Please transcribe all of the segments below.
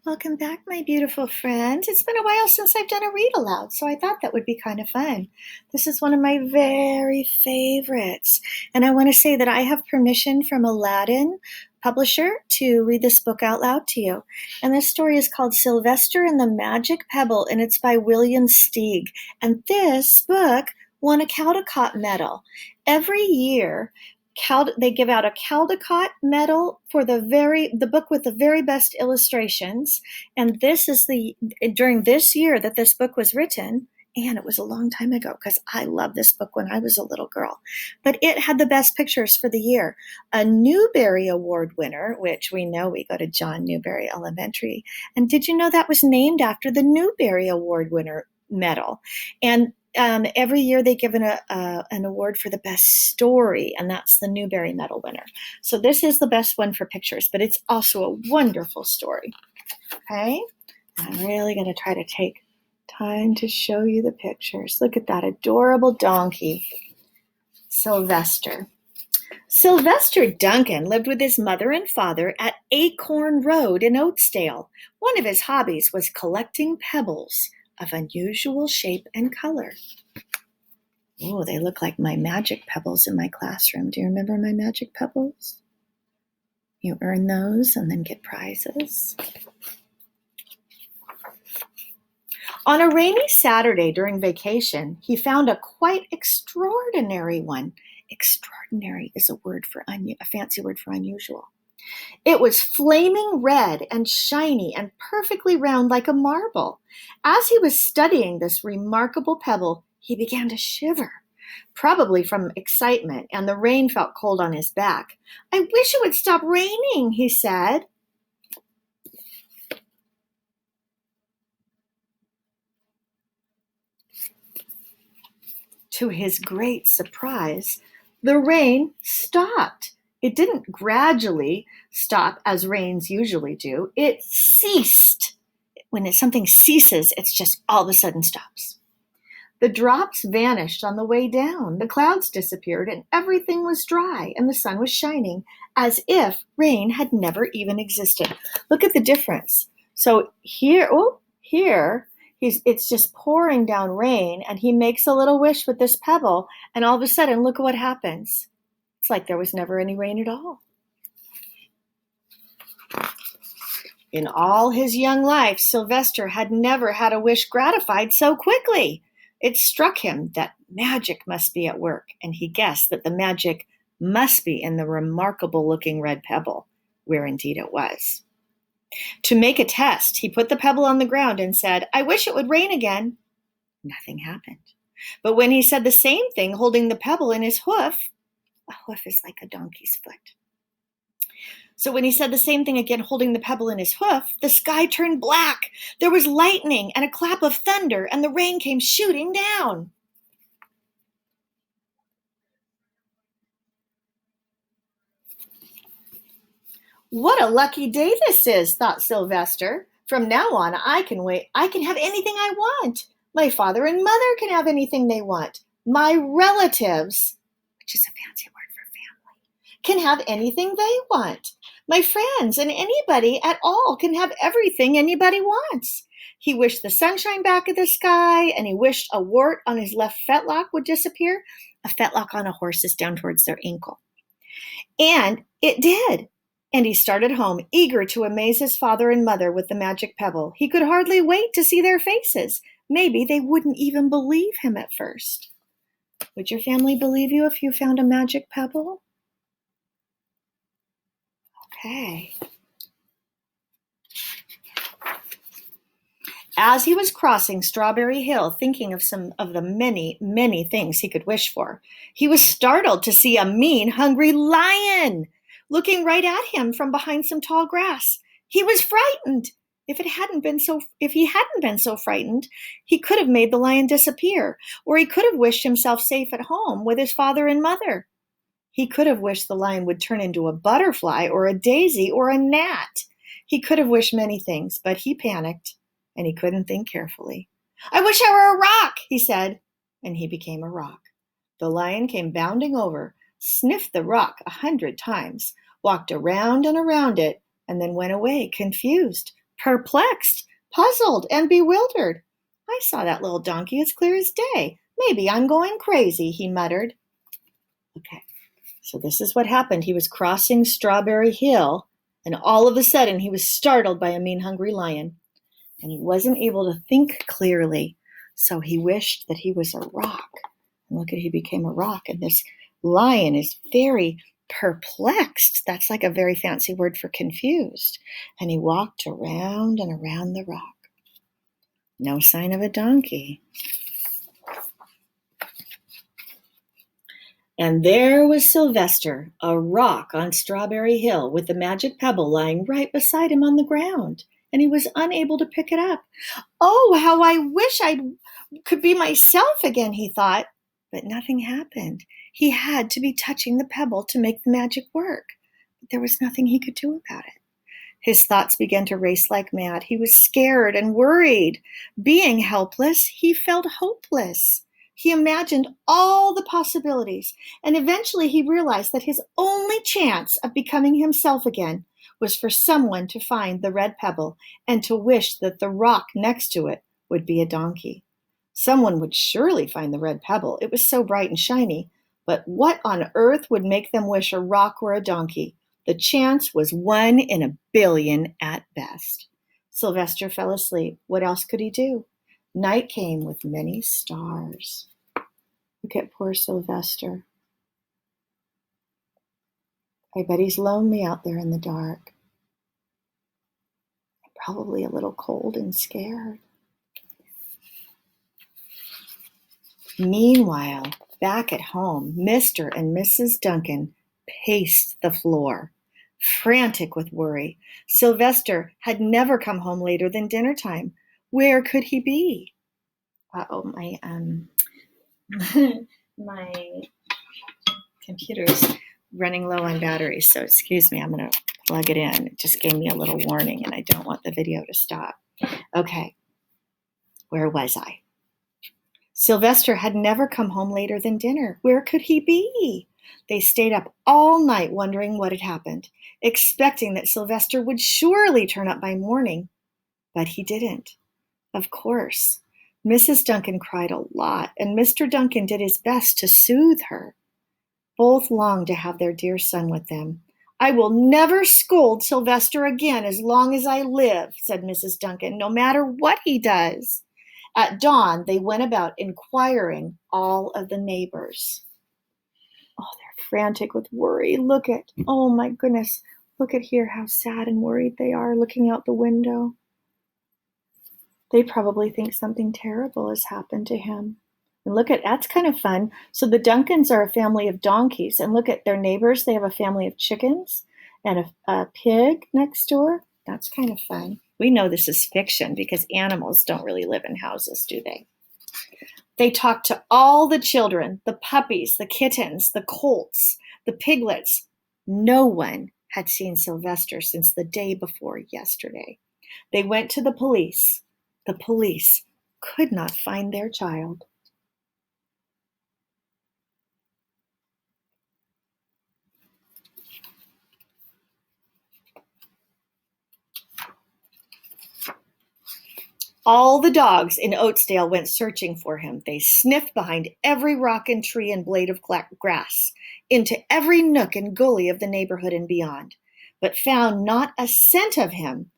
Welcome back, my beautiful friends. It's been a while since I've done a read aloud, so I thought that would be kind of fun. This is one of my very favorites. And I want to say that I have permission from Aladdin, publisher, to read this book out loud to you. And this story is called Silvester and the Magic Pebble, and it's by William Steig. And this book won a Caldecott Medal. Every year, they give out a Caldecott medal for the book with the very best illustrations, and this is during this year that this book was written, and it was a long time ago because I loved this book when I was a little girl, but it had the best pictures for the year. A Newbery Award winner, which we know we go to John Newbery Elementary, and did you know that was named after the Newbery Award winner medal? And every year they give an award for the best story, and that's the Newbery Medal winner. So this is the best one for pictures, but it's also a wonderful story. Okay, I'm really going to try to take time to show you the pictures. Look at that adorable donkey, Silvester. Sylvester Duncan lived with his mother and father at Acorn Road in Oatsdale. One of his hobbies was collecting pebbles of unusual shape and color. Oh, they look like my magic pebbles in my classroom. Do you remember my magic pebbles? You earn those and then get prizes. On a rainy Saturday during vacation, he found a quite extraordinary one. Extraordinary is a fancy word for unusual. It was flaming red and shiny and perfectly round like a marble. As he was studying this remarkable pebble, he began to shiver, probably from excitement, and the rain felt cold on his back. "I wish it would stop raining," he said. To his great surprise, the rain stopped. It didn't gradually stop as rains usually do. It ceased. When something ceases, it's just all of a sudden stops. The drops vanished on the way down. The clouds disappeared and everything was dry and the sun was shining as if rain had never even existed. Look at the difference. So here, it's just pouring down rain, and he makes a little wish with this pebble, and all of a sudden, look at what happens. It's like there was never any rain at all. In all his young life, Silvester had never had a wish gratified so quickly. It struck him that magic must be at work, and he guessed that the magic must be in the remarkable-looking red pebble, where indeed it was. To make a test, he put the pebble on the ground and said, "I wish it would rain again." Nothing happened. But when he said the same thing, holding the pebble in his hoof, a hoof is like a donkey's foot. So when he said the same thing again, holding the pebble in his hoof, the sky turned black. There was lightning and a clap of thunder, and the rain came shooting down. "What a lucky day this is," thought Silvester. "From now on, I can have anything I want. My father and mother can have anything they want. My relatives," which is a fancy word for family, "can have anything they want. My friends and anybody at all can have everything anybody wants." He wished the sunshine back at the sky, and he wished a wart on his left fetlock would disappear. A fetlock on a horse is down towards their ankle. And it did. And he started home, eager to amaze his father and mother with the magic pebble. He could hardly wait to see their faces. Maybe they wouldn't even believe him at first. Would your family believe you if you found a magic pebble? Okay. As he was crossing Strawberry Hill, thinking of some of the many, many things he could wish for, he was startled to see a mean, hungry lion looking right at him from behind some tall grass. He was frightened. If he hadn't been so frightened, he could have made the lion disappear, or he could have wished himself safe at home with his father and mother. He could have wished the lion would turn into a butterfly or a daisy or a gnat. He could have wished many things, but he panicked, and he couldn't think carefully. "I wish I were a rock," he said, and he became a rock. The lion came bounding over, sniffed the rock 100 times, walked around and around it, and then went away, confused. perplexed, puzzled, and bewildered. I saw that little donkey as clear as day. Maybe I'm going crazy, he muttered. Okay, so this is what happened. He was crossing Strawberry Hill, and all of a sudden he was startled by a mean, hungry lion, and he wasn't able to think clearly, so he wished that he was a rock. And look at, he became a rock, and this lion is very perplexed. That's like a very fancy word for confused. And he walked around and around the rock. No sign of a donkey. And there was Silvester, a rock on Strawberry Hill, with the magic pebble lying right beside him on the ground, and he was unable to pick it up. Oh, how I wish I could be myself again, he thought. But nothing happened. He had to be touching the pebble to make the magic work. But there was nothing he could do about it. His thoughts began to race like mad. He was scared and worried. Being helpless, he felt hopeless. He imagined all the possibilities, and eventually he realized that his only chance of becoming himself again was for someone to find the red pebble and to wish that the rock next to it would be a donkey. Someone would surely find the red pebble. It was so bright and shiny. But what on earth would make them wish a rock were a donkey? The chance was 1 in a billion at best. Silvester fell asleep. What else could he do? Night came with many stars. Look at poor Silvester. I bet he's lonely out there in the dark. Probably a little cold and scared. Meanwhile, back at home, Mr. and Mrs. Duncan paced the floor, frantic with worry. Silvester had never come home later than dinner time. Where could he be? Uh-oh, my computer's running low on batteries, so excuse me, I'm going to plug it in. It just gave me a little warning, and I don't want the video to stop. Okay, where was I? Silvester had never come home later than dinner. Where could he be? They stayed up all night wondering what had happened, expecting that Silvester would surely turn up by morning. But he didn't. Of course. Mrs. Duncan cried a lot, and Mr. Duncan did his best to soothe her. Both longed to have their dear son with them. I will never scold Silvester again as long as I live, said Mrs. Duncan, no matter what he does. At dawn, they went about inquiring all of the neighbors. Oh, they're frantic with worry. Oh my goodness, look at here how sad and worried they are looking out the window. They probably think something terrible has happened to him. And that's kind of fun. So the Duncans are a family of donkeys, and look at their neighbors. They have a family of chickens and a pig next door. That's kind of fun. We know this is fiction because animals don't really live in houses, do they? They talked to all the children, the puppies, the kittens, the colts, the piglets. No one had seen Silvester since the day before yesterday. They went to the police. The police could not find their child. All the dogs in Oatsdale went searching for him. They sniffed behind every rock and tree and blade of grass, into every nook and gully of the neighborhood and beyond, but found not a scent of him.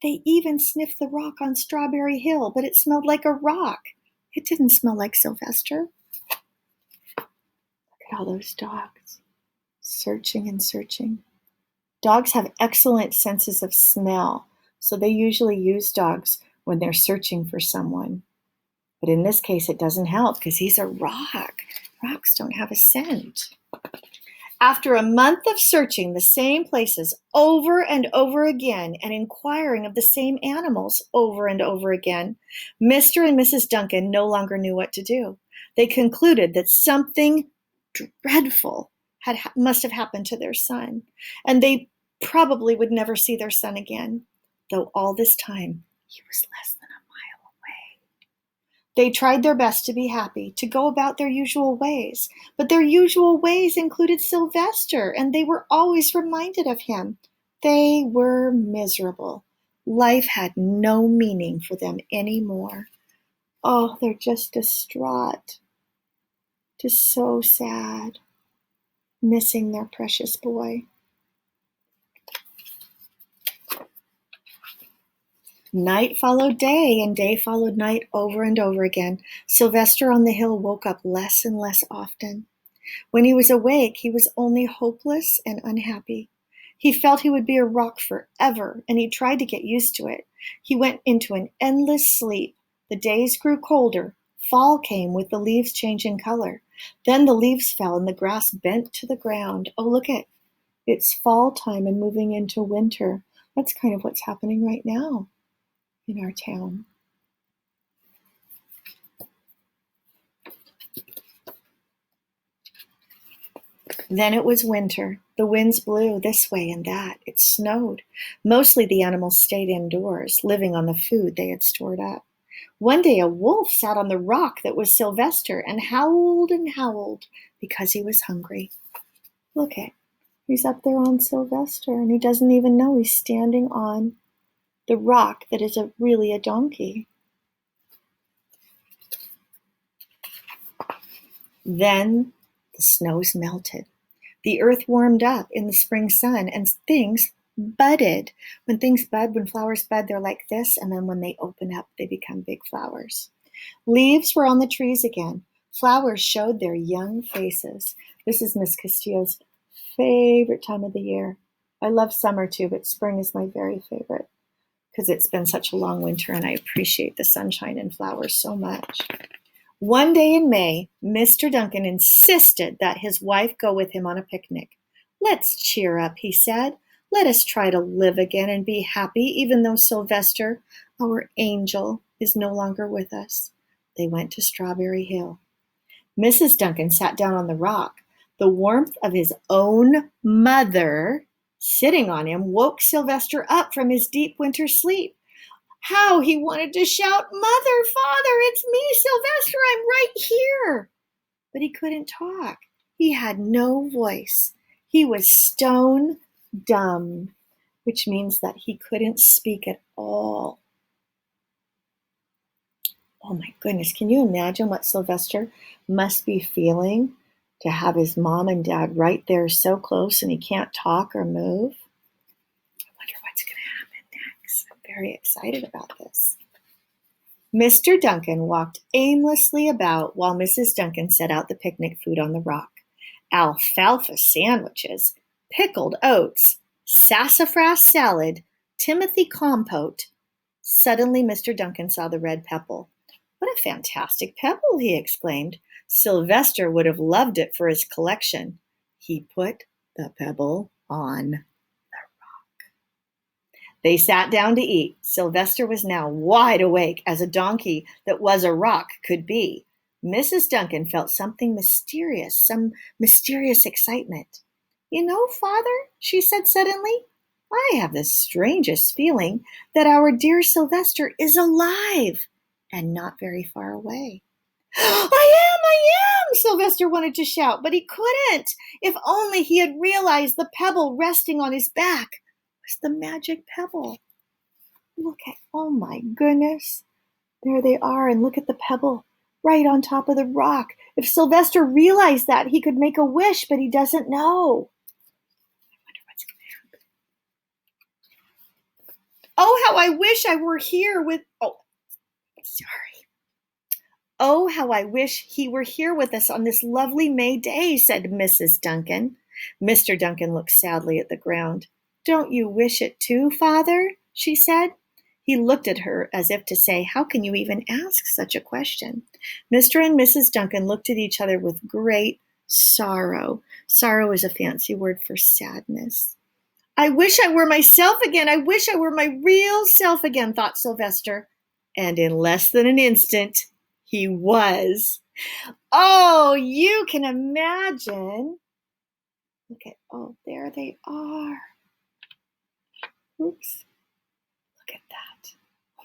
They even sniffed the rock on Strawberry Hill, but it smelled like a rock. It didn't smell like Silvester. Look at all those dogs, searching and searching. Dogs have excellent senses of smell, so they usually use dogs when they're searching for someone. But in this case, it doesn't help because he's a rock. Rocks don't have a scent. After a month of searching the same places over and over again and inquiring of the same animals over and over again, Mr. and Mrs. Duncan no longer knew what to do. They concluded that something dreadful must have happened to their son, and they probably would never see their son again, though all this time he was less than a mile away. They tried their best to be happy, to go about their usual ways, but their usual ways included Silvester, and they were always reminded of him. They were miserable. Life had no meaning for them anymore. Oh, they're just distraught, just so sad, missing their precious boy. Night followed day, and day followed night over and over again. Silvester on the hill woke up less and less often. When he was awake, he was only hopeless and unhappy. He felt he would be a rock forever, and he tried to get used to it. He went into an endless sleep. The days grew colder. Fall came with the leaves changing color. Then the leaves fell and the grass bent to the ground. Oh, look at it's fall time and moving into winter. That's kind of what's happening right now in our town. Then it was winter. The winds blew this way and that. It snowed. Mostly the animals stayed indoors, living on the food they had stored up. One day a wolf sat on the rock that was Silvester and howled because he was hungry. Look at, he's up there on Silvester and he doesn't even know he's standing on the rock that is really a donkey. Then the snows melted. The earth warmed up in the spring sun and things budded. When things bud, when flowers bud, they're like this, and then when they open up, they become big flowers. Leaves were on the trees again. Flowers showed their young faces. This is Miss Castillo's favorite time of the year. I love summer too, but spring is my very favorite because it's been such a long winter and I appreciate the sunshine and flowers so much. One day in May, Mr. Duncan insisted that his wife go with him on a picnic. Let's cheer up, he said. Let us try to live again and be happy, even though Silvester, our angel, is no longer with us. They went to Strawberry Hill. Mrs. Duncan sat down on the rock. The warmth of his own mother sitting on him woke Silvester up from his deep winter sleep. How he wanted to shout, Mother, Father, it's me, Silvester, I'm right here. But he couldn't talk. He had no voice. He was stone dumb, which means that he couldn't speak at all. Oh my goodness, can you imagine what Silvester must be feeling to have his mom and dad right there so close and he can't talk or move? I wonder what's going to happen next. I'm very excited about this. Mr. Duncan walked aimlessly about while Mrs. Duncan set out the picnic food on the rock. Alfalfa sandwiches, pickled oats, sassafras salad, Timothy compote. Suddenly Mr. Duncan saw the red pebble. What a fantastic pebble, he exclaimed. Silvester would have loved it for his collection. He put the pebble on the rock. They sat down to eat. Silvester was now wide awake as a donkey that was a rock could be. Mrs. Duncan felt something mysterious, some mysterious excitement. You know, Father, she said suddenly, I have the strangest feeling that our dear Silvester is alive and not very far away. I am, Silvester wanted to shout, but he couldn't. If only he had realized the pebble resting on his back was the magic pebble. Look at, oh my goodness. There they are, and look at the pebble right on top of the rock. If Silvester realized that, he could make a wish, but he doesn't know. I wonder what's going to happen. Oh, how I wish I were here with... Oh, sorry. Oh, how I wish he were here with us on this lovely May day, said Mrs. Duncan. Mr. Duncan looked sadly at the ground. Don't you wish it too, Father? She said. He looked at her as if to say, how can you even ask such a question? Mr. and Mrs. Duncan looked at each other with great sorrow. Sorrow is a fancy word for sadness. I wish I were myself again. I wish I were my real self again, thought Silvester. And in less than an instant, he was. Oh, you can imagine. Look at, oh, there they are. Oops. Look at that.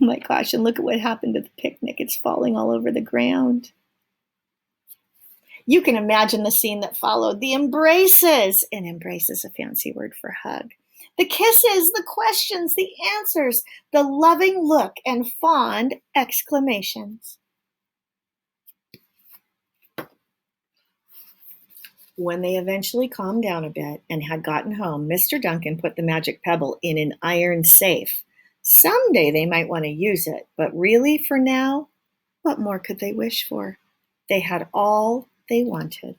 Oh my gosh, and look at what happened to the picnic. It's falling all over the ground. You can imagine the scene that followed. The embraces. And embrace is a fancy word for hug. The kisses, the questions, the answers, the loving look, and fond exclamations. When they eventually calmed down a bit and had gotten home, Mr. Duncan put the magic pebble in an iron safe. Someday they might want to use it, but really, for now, what more could they wish for? They had all they wanted.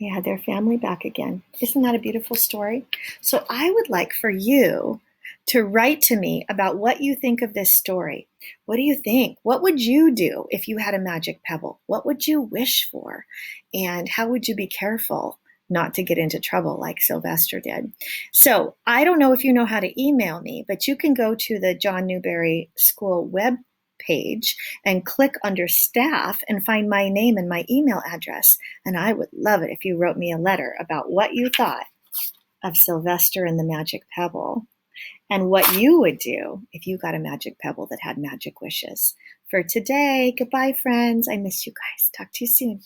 They had their family back again. Isn't that a beautiful story? So I would like for you to write to me about what you think of this story. What do you think? What would you do if you had a magic pebble? What would you wish for? And how would you be careful not to get into trouble like Silvester did? So I don't know if you know how to email me, but you can go to the John Newbery School web page and click under staff and find my name and my email address. And I would love it if you wrote me a letter about what you thought of Silvester and the magic pebble and what you would do if you got a magic pebble that had magic wishes. For today, goodbye, friends. I miss you guys. Talk to you soon.